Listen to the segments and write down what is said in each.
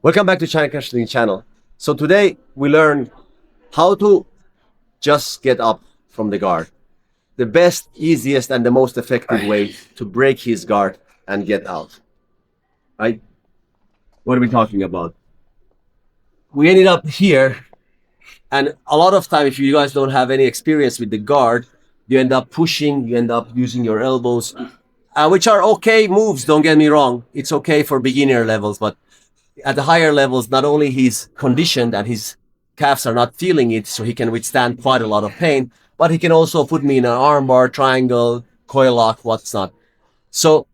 Welcome back to China Conditioning channel. So today we learn how to just get up from the guard. The best, easiest, and the most effective way to break his guard and get out. Right? What are we talking about? We ended up here, and a lot of time, if you guys don't have any experience with the guard, you end up pushing, you end up using your elbows, which are okay moves, don't get me wrong. It's okay for beginner levels, but at the higher levels, not only he's conditioned and his calves are not feeling it, so he can withstand quite a lot of pain, but he can also put me in an armbar, triangle, coil lock, what's not. So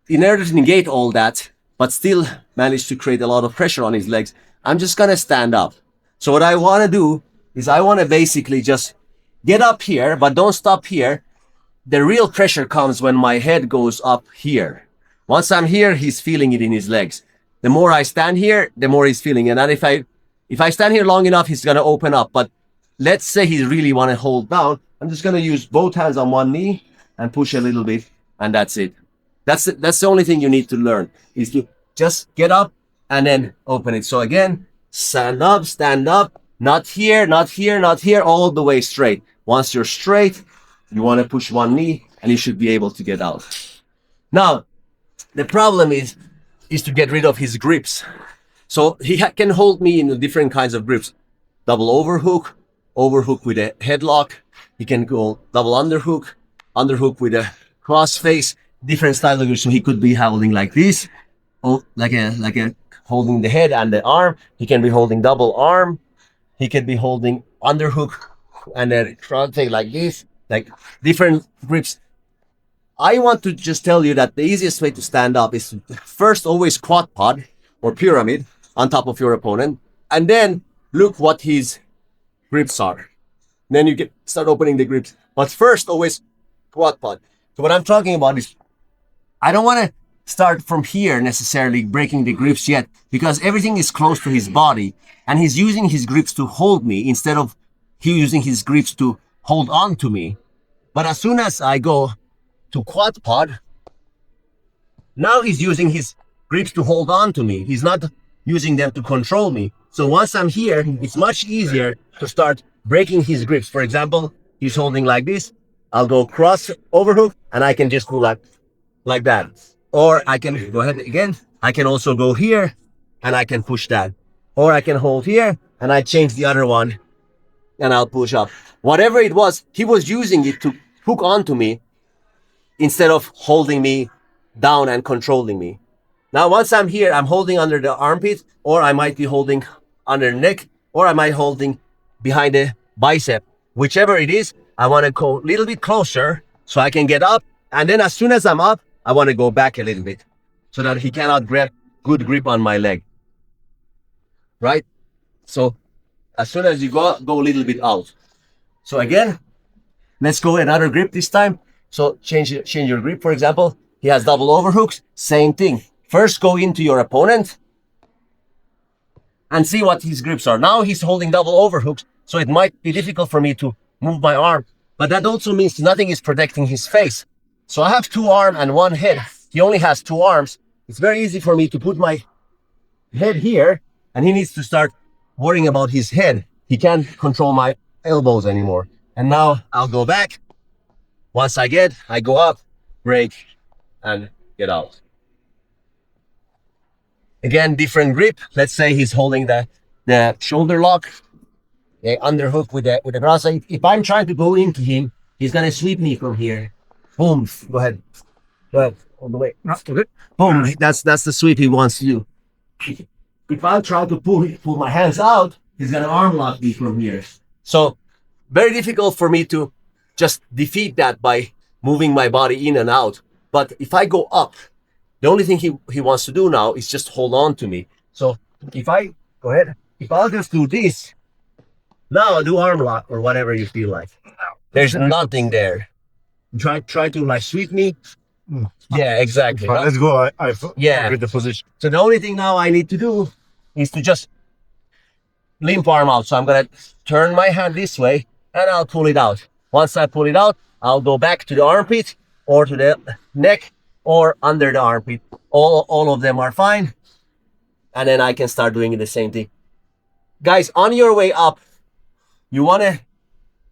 in order to negate all that, but still manage to create a lot of pressure on his legs, I'm just gonna stand up. So what I wanna do is I wanna basically just get up here, but don't stop here. The real pressure comes when my head goes up here. Once I'm here, he's feeling it in his legs. The more I stand here, the more he's feeling it. And if I stand here long enough, he's gonna open up. But let's say he really wanna hold down. I'm just gonna use both hands on one knee and push a little bit, and that's it. That's the only thing you need to learn, is to just get up and then open it. So again, stand up, not here, not here, not here, all the way straight. Once you're straight, you wanna push one knee and you should be able to get out. Now, the problem is to get rid of his grips. So he can hold me in different kinds of grips. Double overhook, overhook with a headlock. He can go double underhook, underhook with a cross face, different style of grips. So he could be holding like this, like a holding the head and the arm. He can be holding double arm. He can be holding underhook and then front thing like this, like different grips. I want to just tell you that the easiest way to stand up is first always Quadpod or pyramid on top of your opponent, and then look what his grips are. Then you can start opening the grips. But first always Quadpod. So what I'm talking about is I don't want to start from here necessarily breaking the grips yet, because everything is close to his body and he's using his grips to hold me instead of he using his grips to hold on to me. But as soon as I go to Quadpod, now he's using his grips to hold on to me. He's not using them to control me. So once I'm here, it's much easier to start breaking his grips. For example, he's holding like this. I'll go cross overhook and I can just go like that. Or I can go ahead again. I can also go here and I can push that. Or I can hold here and I change the other one and I'll push up. Whatever it was, he was using it to hook onto me instead of holding me down and controlling me. Now, once I'm here, I'm holding under the armpit, or I might be holding under the neck, or I might holding behind the bicep. Whichever it is, I want to go a little bit closer so I can get up. And then as soon as I'm up, I want to go back a little bit so that he cannot grab good grip on my leg. Right? So as soon as you go a little bit out. So again, let's go another grip this time. So change your grip. For example, he has double overhooks. Same thing. First, go into your opponent and see what his grips are. Now he's holding double overhooks, so it might be difficult for me to move my arm. But that also means nothing is protecting his face. So I have two arms and one head. He only has two arms. It's very easy for me to put my head here, and he needs to start worrying about his head. He can't control my elbows anymore. And now I'll go back. Once I go up, break, and get out. Again, different grip. Let's say he's holding the shoulder lock, the underhook with the cross. If I'm trying to go into him, he's gonna sweep me from here. Boom. Go ahead. All the way. Okay. Boom. That's the sweep he wants to do. If I try to pull my hands out, he's gonna arm lock me from here. So very difficult for me to just defeat that by moving my body in and out. But if I go up, the only thing he wants to do now is just hold on to me. So if I'll just do this, now I'll do arm lock or whatever you feel like. There's nothing there. Try to like sweep me. Yeah, exactly. Right, let's go. I with the position. So the only thing now I need to do is to just limp arm out. So I'm gonna turn my hand this way and I'll pull it out. Once I pull it out, I'll go back to the armpit or to the neck or under the armpit. All of them are fine. and then I can start doing the same thing. Guys, on your way up, you want to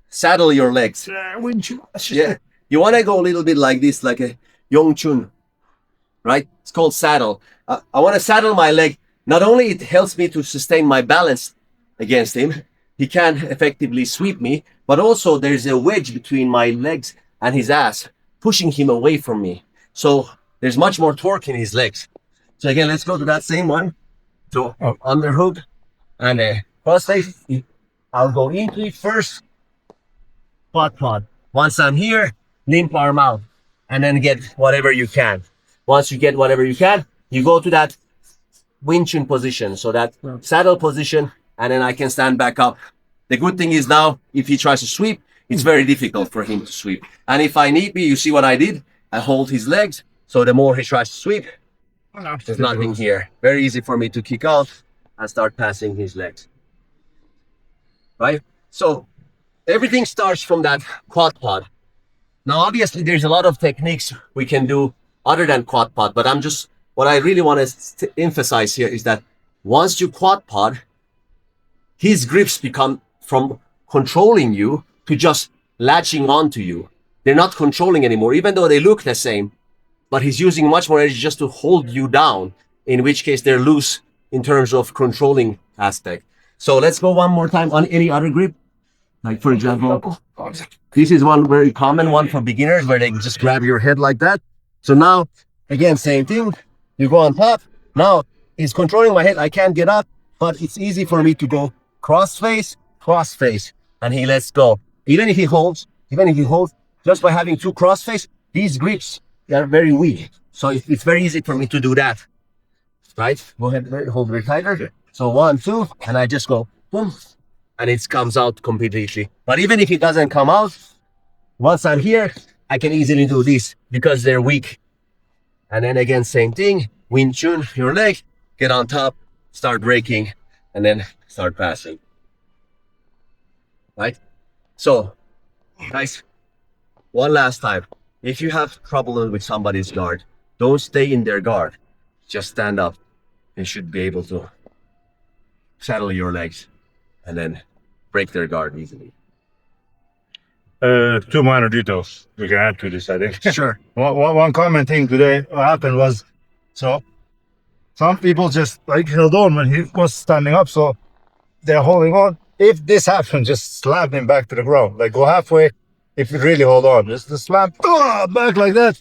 saddle your legs. Yeah, you want to go a little bit like this, like a Yongchun, right? It's called saddle. I want to saddle my leg. Not only it helps me to sustain my balance against him, he can effectively sweep me, but also there's a wedge between my legs and his ass, pushing him away from me. So there's much more torque in his legs. So again, let's go to that same one. So underhook and cross-face. I'll go into it first. Quadpod. Once I'm here, limp arm out, and then get whatever you can. Once you get whatever you can, you go to that Wing Chun position, so that saddle position, and then I can stand back up. The good thing is now, if he tries to sweep, it's very difficult for him to sweep. And if I need be, you see what I did? I hold his legs, so the more he tries to sweep, there's nothing here. Very easy for me to kick out and start passing his legs. Right? So everything starts from that Quadpod. Now, obviously, there's a lot of techniques we can do other than Quadpod, but what I really want to emphasize here is that once you Quadpod, his grips become from controlling you to just latching onto you. They're not controlling anymore, even though they look the same, but he's using much more energy just to hold you down, in which case they're loose in terms of controlling aspect. So let's go one more time on any other grip. Like for example, this is one very common one for beginners where they just grab your head like that. So now, again, same thing. You go on top. Now he's controlling my head. I can't get up, but it's easy for me to go cross face, and he lets go. Even if he holds, just by having two cross face, these grips, they are very weak. So it's very easy for me to do that. Right? Go ahead, hold very tighter. So 1, 2, and I just go boom, and it comes out completely. But even if it doesn't come out, once I'm here, I can easily do this because they're weak. And then again, same thing, Wing Chun, your leg, get on top, start breaking, and then start passing. Right? So, guys, one last time. If you have trouble with somebody's guard, don't stay in their guard. Just stand up. You should be able to saddle your legs and then break their guard easily. Two minor details we can add to this, I think. Sure. One common thing today, what happened was, so some people just like held on when he was standing up, so they're holding on. If this happens, just slap him back to the ground. Like go halfway, if you really hold on, just slap back like that,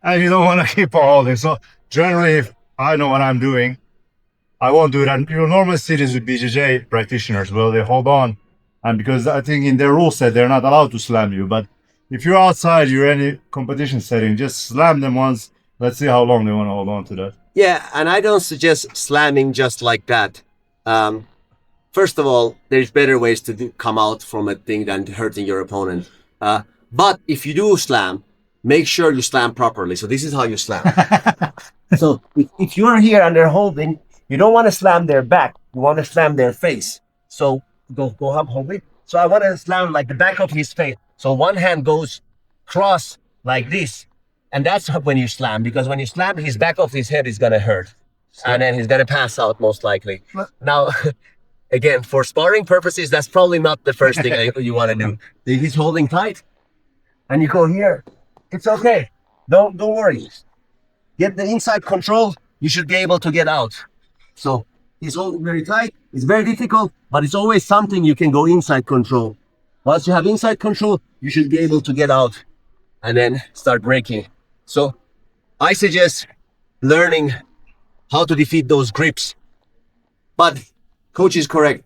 and you don't want to keep on holding. So generally, if I know what I'm doing, I won't do it. And you'll normally see this with BJJ practitioners, well, they hold on. And because I think in their rule set, they're not allowed to slam you. But if you're outside, you're in any competition setting, just slam them once. Let's see how long they want to hold on to that. Yeah, and I don't suggest slamming just like that. First of all, there's better ways to come out from a thing than hurting your opponent. But if you do slam, make sure you slam properly. So this is how you slam. So if you're here and they're holding, you don't want to slam their back. You want to slam their face. So go up, hold it. So I want to slam like the back of his face. So one hand goes cross like this. And that's when you slam, because when you slam, his back of his head is going to hurt. And then he's going to pass out most likely. Now, again, for sparring purposes, that's probably not the first thing you want to do. He's holding tight and you go here. It's okay. Don't worry. Get the inside control. You should be able to get out. So he's holding very tight. It's very difficult, but it's always something you can go inside control. Once you have inside control, you should be able to get out and then start breaking. So I suggest learning how to defeat those grips. But coach is correct.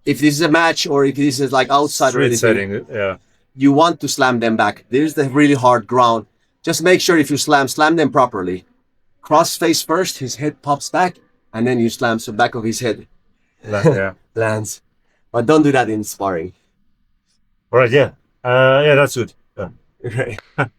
If this is a match or if this is like outside or anything, setting, yeah, you want to slam them back. There's the really hard ground. Just make sure if you slam them properly. Cross face first, his head pops back, and then you slam so back of his head lands. But don't do that in sparring. All right, yeah. Yeah, that's good. Yeah. Right.